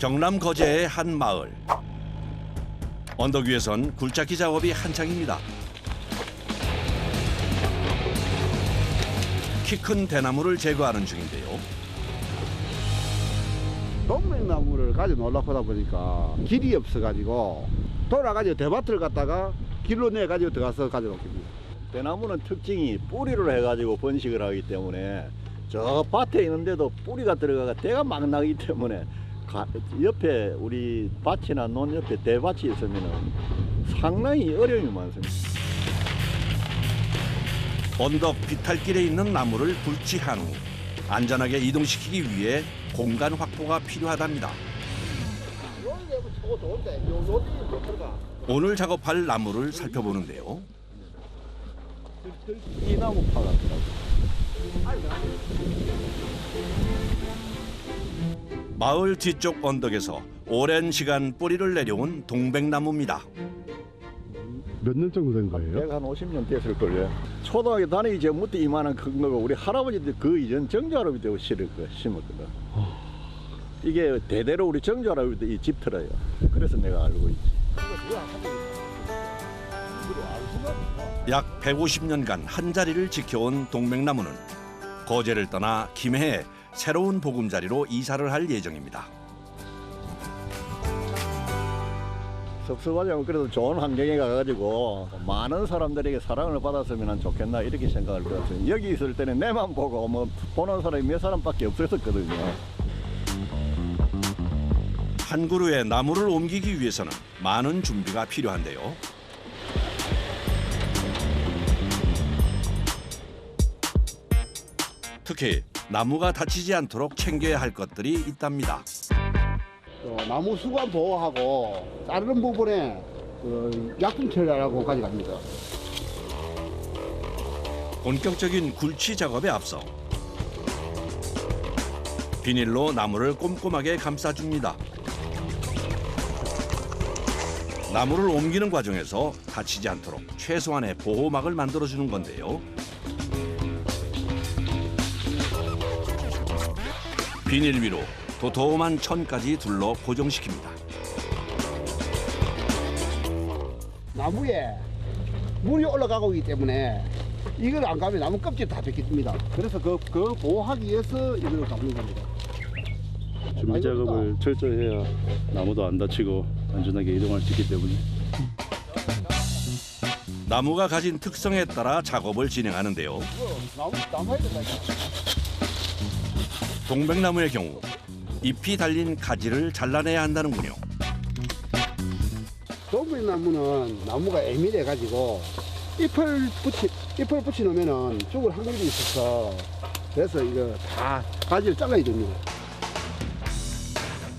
경남 거제의 한 마을. 언덕 위에선 굴착기 작업이 한창입니다. 키 큰 대나무를 제거하는 중인데요. 동백나무를 가지고 놀라고 하다 보니까 길이 없어가지고 돌아가지고 대밭을 갔다가 길로 내가지고 들어가서 가져옵니다. 대나무는 특징이 뿌리로 해가지고 번식을 하기 때문에 저 밭에 있는데도 뿌리가 들어가가 때가 막 나기 때문에 옆에 우리 밭이나 논 옆에 대밭이 있으면 상당히 어려움이 많습니다. 언덕 비탈길에 있는 나무를 굴치한 후 안전하게 이동시키기 위해 공간 확보가 필요하답니다. 오늘 작업할 나무를 살펴보는데요. 이 나무 파같더라고요. 마을 뒤쪽 언덕에서 오랜 시간 뿌리를 내려온 동백나무입니다. 몇 년 정도 된 거예요? 내가 한 50년 됐을걸요. 초등학교 다니기 전부터 이만한 큰 거고 우리 할아버지들 그 이전 정자로 되고 심었거든. 이게 대대로 우리 정자로 이 집터라요. 그래서 내가 알고 있지. 약 150년간 한 자리를 지켜온 동백나무는 거제를 떠나 김해에 새로운 보금자리로 이사를 할 예정입니다. 섭섭하지만 그래도 좋은 환경에 가가지고 많은 사람들에게 사랑을 받았으면 좋겠나 이렇게 생각을 들었어요. 여기 있을 때는 내만 보고 뭐 보는 사람이 몇 사람밖에 없었거든요. 한 그루의 나무를 옮기기 위해서는 많은 준비가 필요한데요. 특히 나무가 다치지 않도록 챙겨야 할 것들이 있답니다. 나무 수관 보호하고 자르는 부분에 약품 처리하라고 가져갑니다. 본격적인 굴치 작업에 앞서 비닐로 나무를 꼼꼼하게 감싸줍니다. 나무를 옮기는 과정에서 다치지 않도록 최소한의 보호막을 만들어주는 건데요. 비닐 위로 도톰한 천까지 둘러 고정시킵니다. 나무에 물이 올라가고 있기 때문에 이걸 안 가면 나무 껍질 다 벗겨집니다. 그래서 그 보호하기 위해서 이걸 감는 겁니다. 준비 작업을 철저히 해야 나무도 안 다치고 안전하게 이동할 수 있기 때문에. 나무가 가진 특성에 따라 작업을 진행하는데요. 나무 해야 된다. 동백나무의 경우 잎이 달린 가지를 잘라내야 한다는군요. 동백나무는 나무가 애밀해가지고 잎을 붙이 놓으면은 죽을 확률이 있어서 그래서 이거 다 가지를 잘라야 됩니다.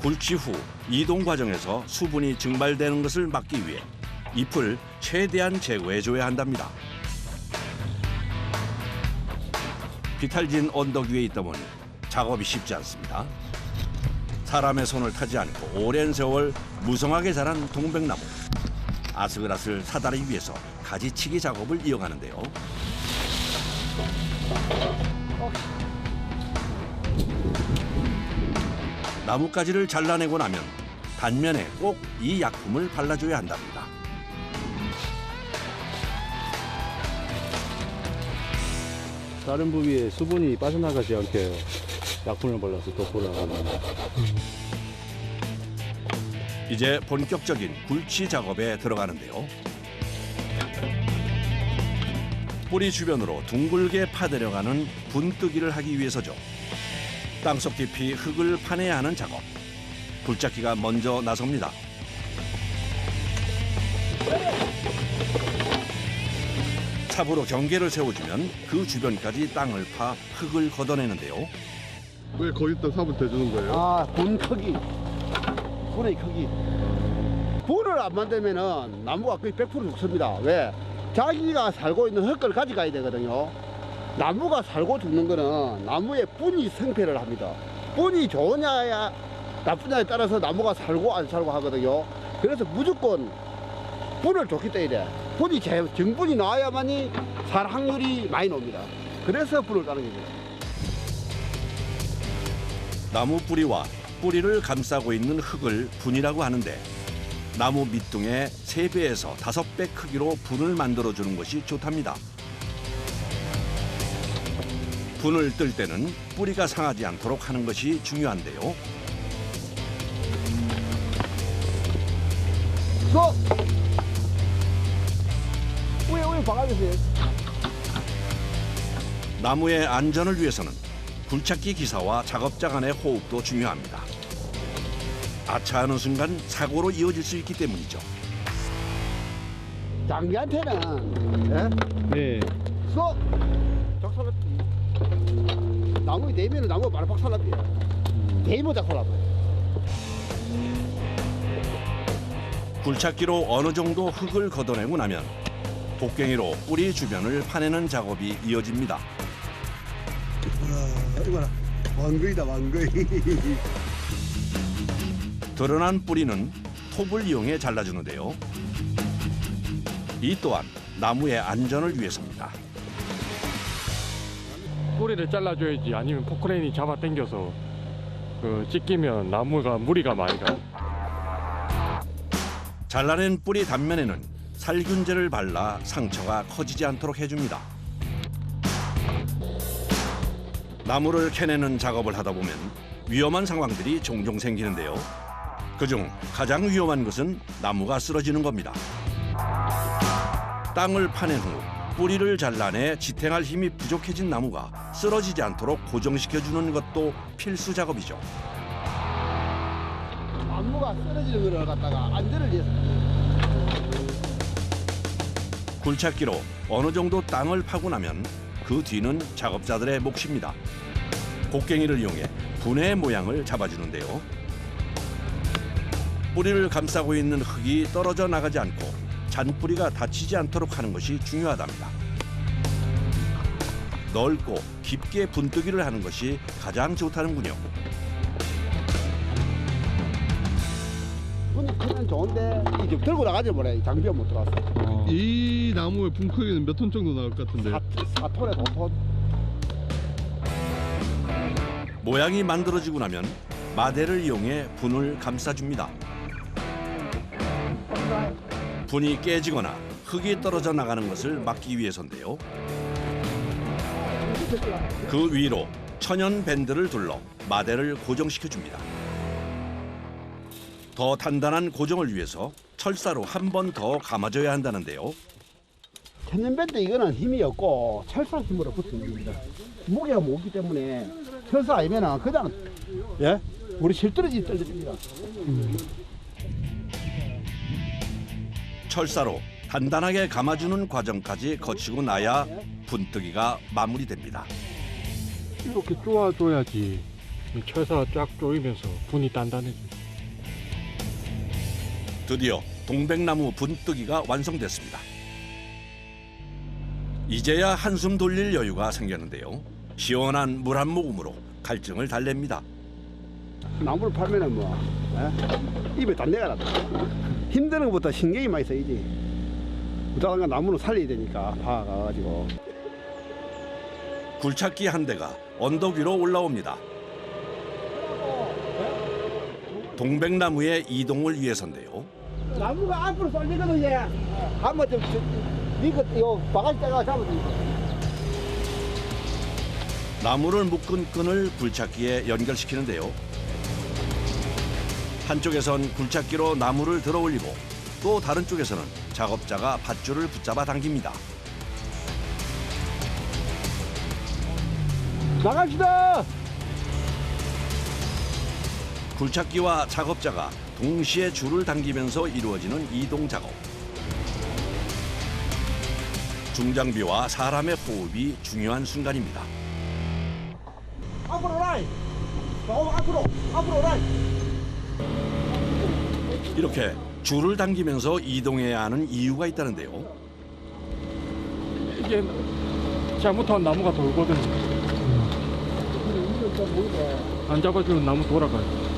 굴치 후 이동 과정에서 수분이 증발되는 것을 막기 위해 잎을 최대한 제거해줘야 한답니다. 비탈진 언덕 위에 있다 보니 작업이 쉽지 않습니다. 사람의 손을 타지 않고 오랜 세월 무성하게 자란 동백나무. 아슬아슬 사다리 위에서 가지치기 작업을 이어가는데요. 나뭇가지를 잘라내고 나면 단면에 꼭 이 약품을 발라줘야 한답니다. 다른 부위에 수분이 빠져나가지 않게 약품을 발라서 덮어나가는. 이제 본격적인 굴치 작업에 들어가는데요. 뿌리 주변으로 둥글게 파내려가는 분뜨기를 하기 위해서죠. 땅속 깊이 흙을 파내야 하는 작업. 굴착기가 먼저 나섭니다. 삽으로 경계를 세워주면 그 주변까지 땅을 파 흙을 걷어내는데요. 왜 거기다 삽을 대주는 거예요? 분 크기. 분의 크기. 분을 안 만들면은 나무가 거의 100% 죽습니다. 왜? 자기가 살고 있는 흙을 가져가야 되거든요. 나무가 살고 죽는 거는 나무의 분이 성패를 합니다. 분이 좋으냐 나쁘냐에 따라서 나무가 살고 안 살고 하거든요. 그래서 무조건 분을 좋게 떠야 돼. 분이 정분이 나와야만이 살 확률이 많이 나옵니다. 그래서 분을 따는 겁니다. 나무 뿌리와 뿌리를 감싸고 있는 흙을 분이라고 하는데 나무 밑둥의 3배에서 5배 크기로 분을 만들어주는 것이 좋답니다. 분을 뜰 때는 뿌리가 상하지 않도록 하는 것이 중요한데요. 쏙! 우에 박아주세요. 나무의 안전을 위해서는 굴착기 기사와 작업자 간의 호흡도 중요합니다. 아차하는 순간 사고로 이어질 수 있기 때문이죠. 장비한테는 예? 네. 쏙! 작살났지. 나무에 대면은 나무가 바로 박살났지. 대면 작살났어. 굴착기로 어느 정도 흙을 걷어내고 나면 곡괭이로 뿌리 주변을 파내는 작업이 이어집니다. 이거라 왕거이다 왕거이. 드러난 뿌리는 톱을 이용해 잘라주는데요. 이 또한 나무의 안전을 위해서입니다. 뿌리를 잘라줘야지 아니면 포크레인이 잡아 당겨서 찢기면 나무가 무리가 많이 가요. 잘라낸 뿌리 단면에는 살균제를 발라 상처가 커지지 않도록 해줍니다. 나무를 캐내는 작업을 하다 보면 위험한 상황들이 종종 생기는데요. 그중 가장 위험한 것은 나무가 쓰러지는 겁니다. 땅을 파낸 후 뿌리를 잘라내 지탱할 힘이 부족해진 나무가 쓰러지지 않도록 고정시켜주는 것도 필수 작업이죠. 나무가 쓰러지는 거를 갖다가 안전을 위해서. 굴착기로 어느 정도 땅을 파고 나면 그 뒤는 작업자들의 몫입니다. 곡괭이를 이용해 분의 모양을 잡아주는데요. 뿌리를 감싸고 있는 흙이 떨어져 나가지 않고 잔뿌리가 다치지 않도록 하는 것이 중요하답니다. 넓고 깊게 분뜨기를 하는 것이 가장 좋다는군요. 분이 크면 좋은데 이제 들고 나가지 뭐래. 장비가 못 들어왔어. 이 나무의 분 크기는 몇 톤 정도 나올 것 같은데? 4톤에 5톤. 모양이 만들어지고 나면 마대를 이용해 분을 감싸줍니다. 분이 깨지거나 흙이 떨어져 나가는 것을 막기 위해서인데요. 그 위로 천연 밴드를 둘러 마대를 고정시켜줍니다. 더 단단한 고정을 위해서 철사로 한 번 더 감아줘야 한다는데요. 천연밴드 이거는 힘이 없고 철사 힘으로 붙는 겁니다. 무게가 무겁기 때문에 철사 아니면은 그냥 예? 우리 실뜨러지 떨어집니다. 철사로 단단하게 감아주는 과정까지 거치고 나야 분뜨기가 마무리됩니다. 이렇게 쪼아줘야지 철사가 쫙 조이면서 분이 단단해져요. 드디어 동백나무 분뜨기가 완성됐습니다. 이제야 한숨 돌릴 여유가 생겼는데요. 시원한 물 한 모금으로 갈증을 달랩니다. 나무를 팔면은 뭐 예? 입에 단내가 난다. 힘드는 것보다 신경이 많이 쓰이지. 무작위가 나무는 살려야 되니까 파가가지고. 굴착기 한 대가 언덕 위로 올라옵니다. 동백나무의 이동을 위해서인데요. 나무가 앞으로 쏠리거든 얘. 한번 좀 이거 바가지 떼가 잡아주니까. 나무를 묶은 끈을 굴착기에 연결시키는데요. 한쪽에선 굴착기로 나무를 들어 올리고 또 다른 쪽에서는 작업자가 밧줄을 붙잡아 당깁니다. 나갑시다. 굴착기와 작업자가 동시에 줄을 당기면서 이루어지는 이동 작업. 중장비와 사람의 호흡이 중요한 순간입니다. 앞으로 라인. 앞으로 라인. 이렇게 줄을 당기면서 이동해야 하는 이유가 있다는데요. 이게 잘못하면 나무가 돌거든요. 안 잡아주면 나무 돌아가요.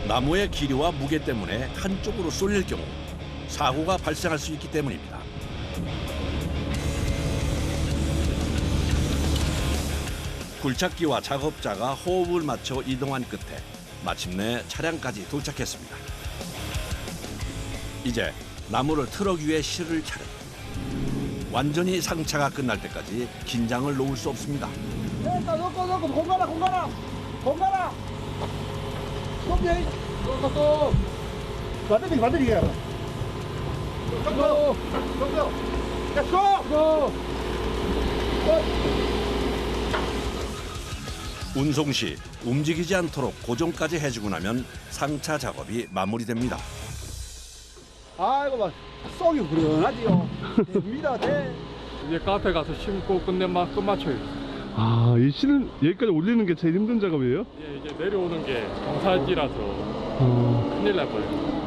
나무의 길이와 무게 때문에 한쪽으로 쏠릴 경우 사고가 발생할 수 있기 때문입니다. 굴착기와 작업자가 호흡을 맞춰 이동한 끝에 마침내 차량까지 도착했습니다. 이제 나무를 트럭 위에 실을 차례. 완전히 상차가 끝날 때까지 긴장을 놓을 수 없습니다. 됐다, 놓고, 공가라. 스톱, 스톱. 반대리. 정도. 됐어. 운송 시 움직이지 않도록 고정까지 해주고 나면 상차 작업이 마무리됩니다. 아이고, 막, 쏙이 후련하지요. 됩니다, 돼. 이제 카페 가서 심고 끝마쳐요. 아, 이 실은 여기까지 올리는 게 제일 힘든 작업이에요? 예, 이제 내려오는 게 경사지라서 큰일 날 뻔해요.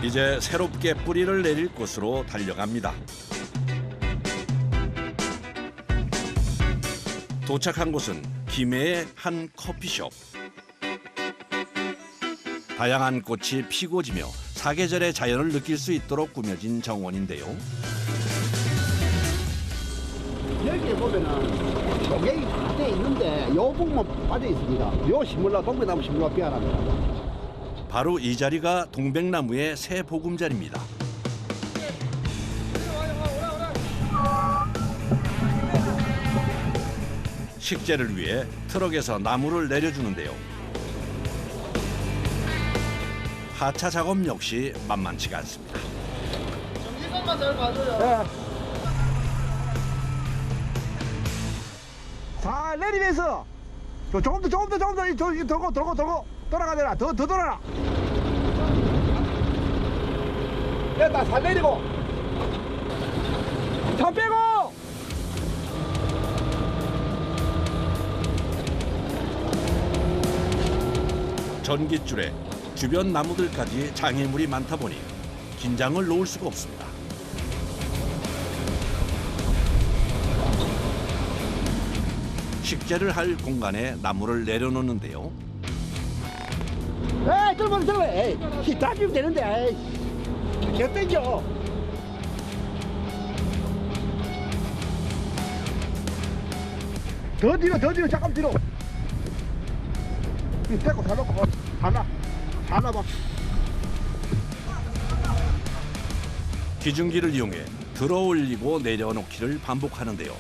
이제 새롭게 뿌리를 내릴 곳으로 달려갑니다. 도착한 곳은 김해의 한 커피숍. 다양한 꽃이 피고 지며 사계절의 자연을 느낄 수 있도록 꾸며진 정원인데요. 여기에 보면은 조개이 다 돼 있는데 요 부분만 빠져 있습니다. 요 시물라 동백나무 시물라 빼어납니다. 바로 이 자리가 동백나무의 새 보금자리입니다. 식재를 위해 트럭에서 나무를 내려주는데요. 하차 작업 역시 만만치가 않습니다. 자, 내리면서 조금 더 돌고 돌아가더라. 더 돌아라. 됐다, 살 내리고. 차 빼고. 전깃줄에 주변 나무들까지 장애물이 많다 보니 긴장을 놓을 수가 없습니다. 식재를 할 공간에 나무를 내려놓는데요. 에이, 들어. 에이, 히 따지면 되는데. 에이, 개 땡겨. 더 뒤로, 잠깐 뒤로. 이 떼고 다 놓고, 하나 봐. 기중기를 이용해 들어 올리고 내려놓기를 반복하는데요.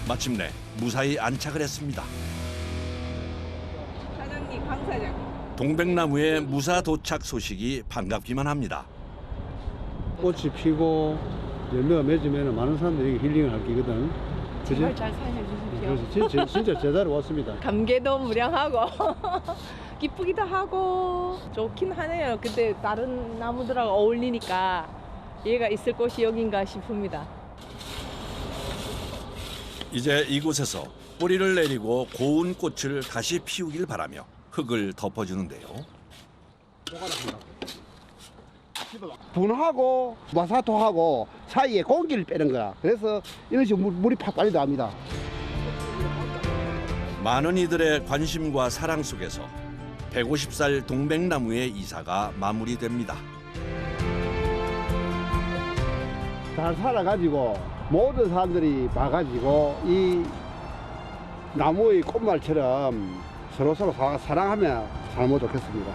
마침내 무사히 안착을 했습니다. 사장님, 강 사장님. 동백나무의 무사 도착 소식이 반갑기만 합니다. 꽃이 피고 열매가 맺으면 많은 사람들이 힐링을 할 기거든. 정말 잘 살려주십시오. 그래서 진짜 제대로 왔습니다. 감개도 무량하고 기쁘기도 하고 좋긴 하네요. 근데 다른 나무들하고 어울리니까 얘가 있을 곳이 여긴가 싶습니다. 이제 이곳에서 뿌리를 내리고 고운 꽃을 다시 피우길 바라며 흙을 덮어주는데요. 분하고 마사토하고 사이에 공기를 빼는 거야. 그래서 이런 식으로 물이 팍 빨리 나옵니다. 많은 이들의 관심과 사랑 속에서 150살 동백나무의 이사가 마무리됩니다. 잘 살아가지고 모든 사람들이 봐가지고 이 나무의 꽃말처럼 서로 사랑하며 살면 좋겠습니다.